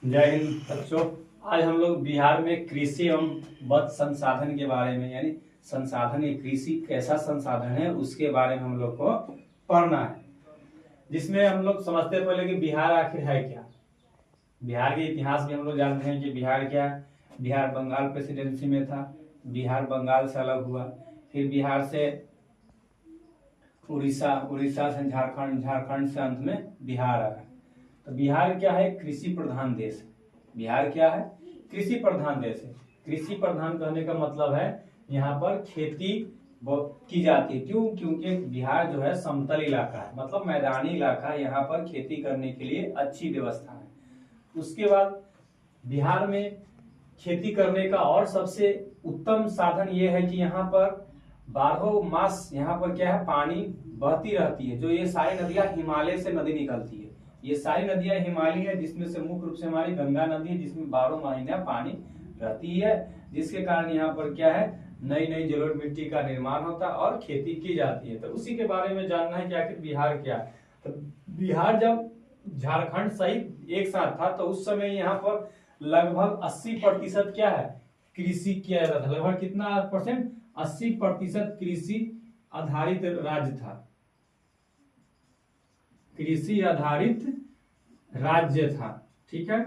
जय हिंद बच्चों। आज हम लोग बिहार में कृषि एवं वन संसाधन के बारे में, यानी संसाधन या कृषि कैसा संसाधन है उसके बारे में हम लोग को पढ़ना है, जिसमें हम लोग समझते हैं पहले कि बिहार आखिर है क्या। बिहार के इतिहास में हम लोग जानते हैं कि बिहार क्या है। बिहार बंगाल प्रेसिडेंसी में था, बिहार बंगाल से अलग हुआ, फिर बिहार से उड़ीसा, उड़ीसा से झारखंड, झारखंड से अंत में बिहार आया। तो बिहार क्या है? कृषि प्रधान देश है। बिहार क्या है? कृषि प्रधान देश है। कृषि प्रधान कहने का मतलब है यहाँ पर खेती की जाती है। क्यों? क्योंकि बिहार जो है समतल इलाका है, मतलब मैदानी इलाका है। यहाँ पर खेती करने के लिए अच्छी व्यवस्था है। उसके बाद बिहार में खेती करने का और सबसे उत्तम साधन ये है कि यहाँ पर 12 मास यहाँ पर क्या है, पानी बहती रहती है। जो ये सारी नदियां हिमालय से नदी निकलती है, ये सारी नदियां हिमालय है, जिसमें से मुख्य रूप से हमारी गंगा नदी है, जिसमें 12 महीना पानी रहती है, जिसके कारण यहाँ पर क्या है, नई नई जलोढ़ मिट्टी का निर्माण होता है और खेती की जाती है। तो उसी के बारे में जानना है कि आखिर बिहार क्या है। तो बिहार जब झारखंड सहित एक साथ था तो उस समय यहाँ पर लगभग 80% क्या है, कृषि किया जाता था। लगभग कितना परसेंट? 80% कृषि आधारित राज्य था, कृषि आधारित राज्य था। ठीक है।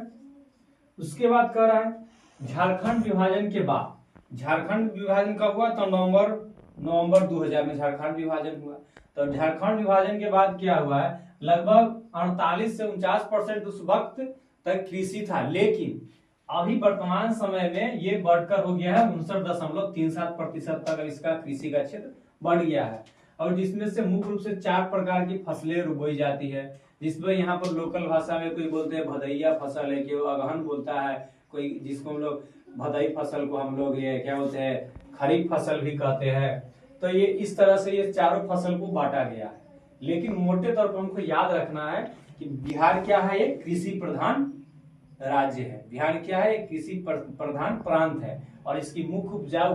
उसके बाद कह रहा है झारखंड विभाजन के बाद। झारखंड विभाजन कब हुआ? तो नवंबर 2000 में झारखंड विभाजन हुआ। तो झारखंड विभाजन के बाद क्या हुआ है, लगभग 48 से 49% उस वक्त तक कृषि था, लेकिन अभी वर्तमान समय में ये बढ़कर हो गया है 59.37% तक इसका कृषि का क्षेत्र बढ़ गया है। और जिसमें से मुख्य रूप से 4 प्रकार की फसलें बोई जाती है, जिसमें यहाँ पर लोकल भाषा में कोई बोलते हैं भदैया फसल है, कोई अगहन बोलता है, कोई जिसको हम लोग भदई फसल को हम लोग ये क्या बोलते हैं, खरीफ फसल भी कहते हैं। तो ये इस तरह से ये चारों फसल को बांटा गया है। लेकिन मोटे तौर पर हमको याद रखना है कि बिहार क्या है, ये कृषि प्रधान राज्य है। बिहार क्या है, कृषि प्रधान प्रांत है। और इसकी मुख्य उपजाऊ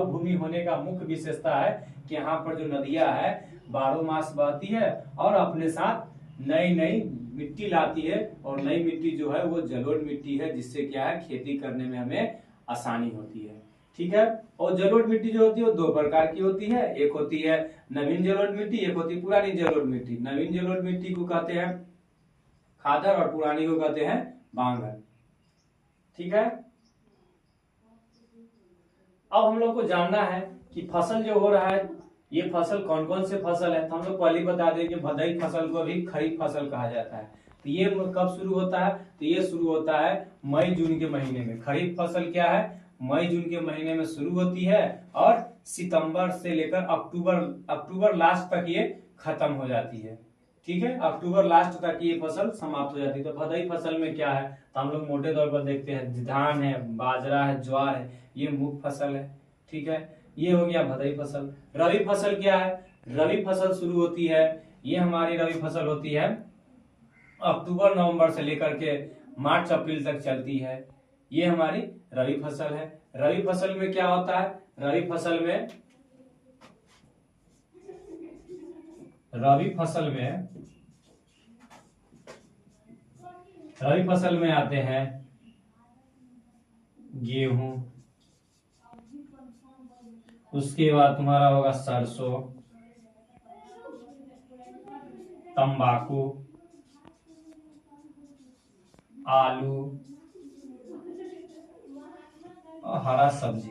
भूमि होने का मुख्य विशेषता है कि यहाँ पर जो नदियां है 12 मास बहती है और अपने साथ नई नई मिट्टी लाती है। और नई मिट्टी जो है वो जलोढ़ मिट्टी है, जिससे क्या है, खेती करने में हमें आसानी होती है। ठीक है। और जलोढ़ मिट्टी जो होती है वो 2 प्रकार की होती है। एक होती है नवीन जलोढ़ मिट्टी, एक होती है पुरानी जलोढ़ मिट्टी। नवीन जलोढ़ मिट्टी को कहते हैं खादर और पुरानी को कहते हैं बांगर। ठीक है। अब हम लोग को जानना है कि फसल जो हो रहा है, ये फसल कौन कौन से फसल है। तो हम लोग पहले बता दें कि भदई फसल को भी खरीफ फसल कहा जाता है। तो ये कब शुरू होता है? तो ये शुरू होता है मई जून के महीने में। खरीफ फसल क्या है, मई जून के महीने में शुरू होती है और सितंबर से लेकर अक्टूबर लास्ट तक ये खत्म हो जाती है। ठीक है, अक्टूबर लास्ट तक ये फसल समाप्त हो जाती है। तो भदई फसल में क्या है, तो हम लोग मोटे तौर पर देखते हैं धान है, बाजरा है, ज्वार है, ये मुख्य फसल है। ठीक है, ये हो गया भदई फसल। रबी फसल क्या है? रबी फसल शुरू होती है, ये हमारी रबी फसल होती है अक्टूबर नवंबर से लेकर के मार्च अप्रैल तक चलती है। ये हमारी रबी फसल है। रबी फसल में क्या होता है? रबी फसल में आते हैं गेहूं, उसके बाद तुम्हारा होगा सरसों, तंबाकू, आलू और हरा सब्जी।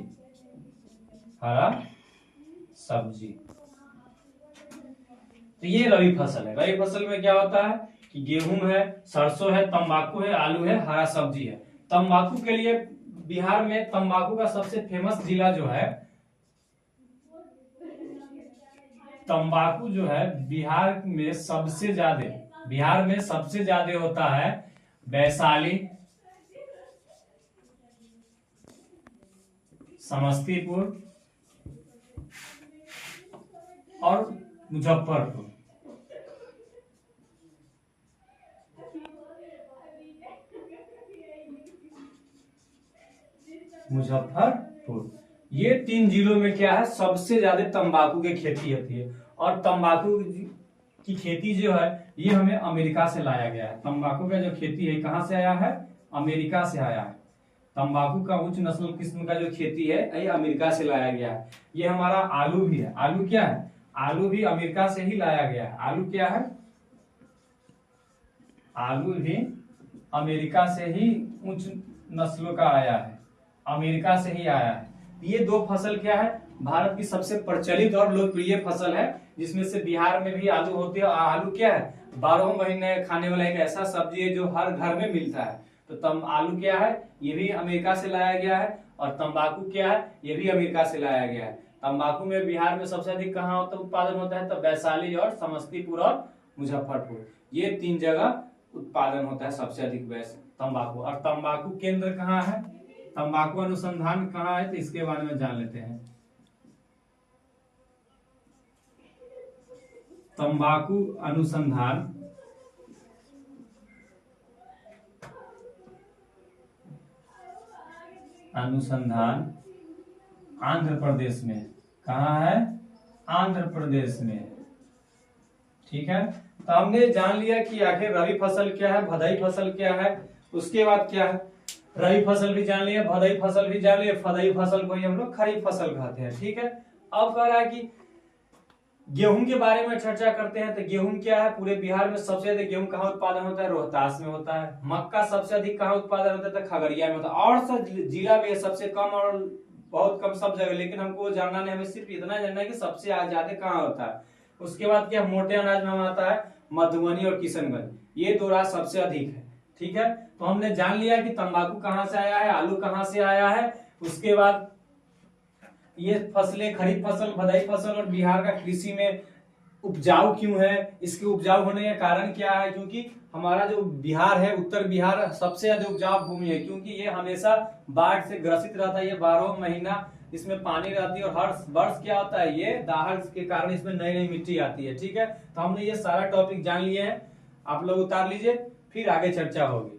तो ये रबी फसल है। रबी फसल में क्या होता है कि गेहूं है, सरसों है, तंबाकू है, आलू है, हरा सब्जी है। तंबाकू के लिए बिहार में तंबाकू का सबसे फेमस जिला जो है, तंबाकू जो है बिहार में सबसे ज्यादा होता है वैशाली, समस्तीपुर और मुजफ्फरपुर। ये 3 जिलों में क्या है, सबसे ज्यादा तंबाकू की खेती होती है। और तंबाकू की खेती जो है ये हमें अमेरिका से लाया गया है। तंबाकू का जो खेती है कहाँ से आया है? अमेरिका से आया है। तंबाकू का उच्च नस्ल किस्म का जो खेती है ये अमेरिका से लाया गया है। ये हमारा आलू भी है। आलू क्या है? आलू भी अमेरिका से ही लाया गया है। आलू क्या है? आलू भी अमेरिका से ही उच्च नस्लों का आया है, अमेरिका से ही आया है। ये दो फसल क्या है? भारत की सबसे प्रचलित और लोकप्रिय फसल है, जिसमें से बिहार में भी आलू होते हैं। आलू क्या है? 12 महीने खाने वाला एक ऐसा सब्जी है जो हर घर में मिलता है। तो आलू क्या है? ये भी अमेरिका से लाया गया है। और तंबाकू क्या है? ये भी अमेरिका से लाया गया है। तंबाकू में बिहार में सबसे अधिक कहाँ उत्पादन होता है? तो वैशाली और समस्तीपुर और मुजफ्फरपुर, ये 3 जगह उत्पादन होता है सबसे अधिक तंबाकू। और तंबाकू केंद्र कहाँ है? तंबाकू अनुसंधान कहाँ है? तो इसके बारे में जान लेते हैं। तंबाकू अनुसंधान आंध्र प्रदेश में। कहाँ है? आंध्र प्रदेश में। ठीक है, तो हमने जान लिया कि आखिर रबी फसल क्या है, भदाई फसल क्या है। उसके बाद क्या है? रबी फसल भी जान लिया, भदाई फसल भी जान लिया, फदाई फसल को ही हम लोग खरीफ फसल कहते हैं। ठीक है, अब कह रहा है कि गेहूं के बारे में चर्चा करते हैं। तो गेहूं क्या है? पूरे बिहार में सबसे अधिक गेहूं कहाँ उत्पादन होता है? रोहतास में होता है। मक्का सबसे अधिक कहाँ उत्पादन होता है? तो खगड़िया में होता है। और सब जिला भी है, सबसे कम और बहुत कम सब जगह, लेकिन हमको जानना नहीं, हमें सिर्फ इतना जानना है कि सबसे ज्यादा कहाँ होता है। उसके बाद क्या? मोटे अनाज में आता है मधुबनी और किशनगंज, ये 2 राज्य सबसे अधिक है। ठीक है, तो हमने जान लिया कि तंबाकू कहाँ से आया है, आलू कहाँ से आया है। उसके बाद ये फसलें खरीफ फसल, भदाई फसल और बिहार का कृषि में उपजाऊ क्यों है, इसके उपजाऊ होने का कारण क्या है? क्योंकि हमारा जो बिहार है, उत्तर बिहार सबसे अधिक उपजाऊ भूमि है, क्योंकि ये हमेशा बाढ़ से ग्रसित रहता है। ये 12 महीना इसमें पानी रहती है और हर वर्ष क्या होता है? ये दाहड़ के कारण इसमें नई नई मिट्टी आती है। ठीक है, तो हमने ये सारा टॉपिक जान लिए हैं। आप लोग उतार लीजिए, फिर आगे चर्चा होगी।